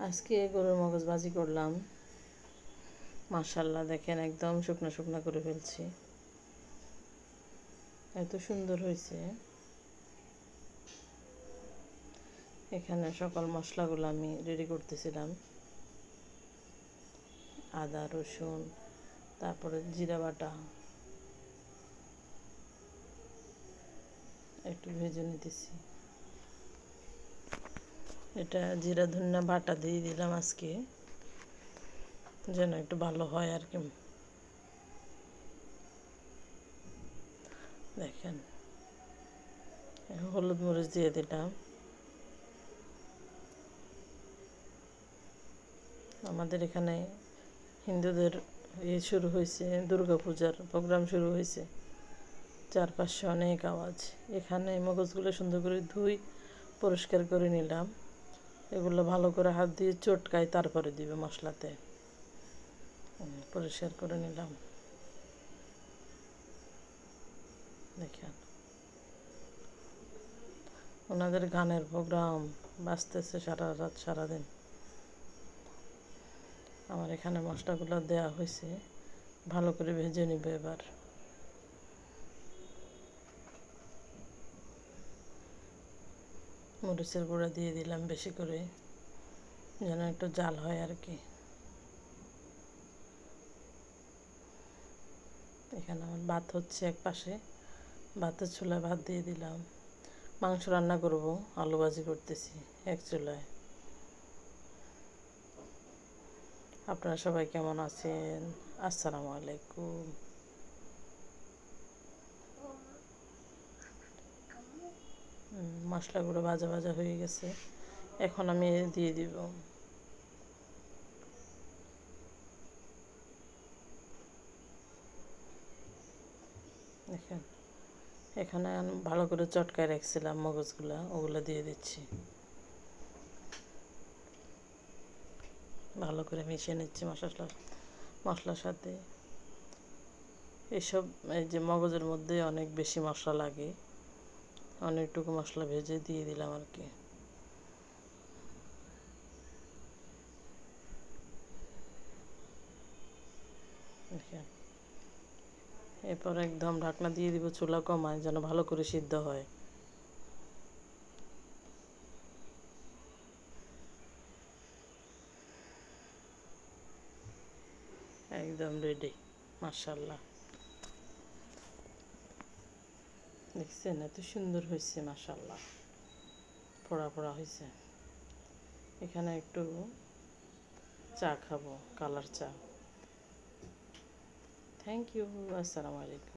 আজকে গরুর মগজ ভাজি করলাম। মাশাআল্লাহ দেখেন একদম শুকনো শুকনো করে ফেলছি, এত সুন্দর হয়েছে। এখানে সকল মশলাগুলো আমি রেডি করতেছিলাম, আদা রসুন, তারপরে জিরা বাটা একটু ভেজে নিতেছি। এটা জিরা ধনিয়া বাটা দিয়ে দিলাম আজকে, যেন একটু ভালো হয় আর কি। দেখেন হলুদ মরিচ দিয়ে দিলাম। আমাদের এখানে হিন্দুদের শুরু হয়েছে, দুর্গা পূজার প্রোগ্রাম শুরু হয়েছে। চারপাশে অনেক আওয়াজ। এখানে মগজগুলো সুন্দর করে ধুই পরিষ্কার করে নিলাম। এগুলো ভালো করে হাত দিয়ে চটকাই, তারপরে দিবে মশলাতে। পরিষ্কার করে নিলাম। দেখেন ওনাদের গানের প্রোগ্রাম বাজতেছে সারা রাত সারাদিন। আমার এখানে মশলাগুলো দেওয়া হয়েছে, ভালো করে ভেজে নিব। এবার মরিচের গুঁড়া দিয়ে দিলাম বেশি করে, যেন একটু জাল হয় আর কি। এখানে আমার ভাত হচ্ছে এক পাশে, ভাতের চুলায় ভাত দিয়ে দিলাম। মাংস রান্না করব, আলু ভাজি করতেছি এক চুলায়। আপনারা সবাই কেমন আছেন? আসসালামু আলাইকুম। মশলাগুলো ভাজা ভাজা হয়ে গেছে, এখন আমি দিয়ে দিব। দেখেন এখানে ভালো করে চটকায় রাখছিলাম মগজগুলা, ওগুলো দিয়ে দিচ্ছি। ভালো করে মিশিয়ে নিচ্ছি মশলার সাথে। এসব এই যে মগজের মধ্যে অনেক বেশি মশলা লাগে, অনেকটুকু মশলা ভেজে দিয়ে দিলাম আর কি। দেখেন এরপর একদম ঢাকনা দিয়ে দিব, চুলা কমায়, যেন ভালো করে সিদ্ধ হয়। একদম রেডি। মাশাআল্লাহ দেখছেন এত সুন্দর হয়েছে, মাশাআল্লাহ ফোড়া ফোড়া হয়েছে। এখানে একটু চা খাবো, কালার চা। Thank you. আসসালামু আলাইকুম।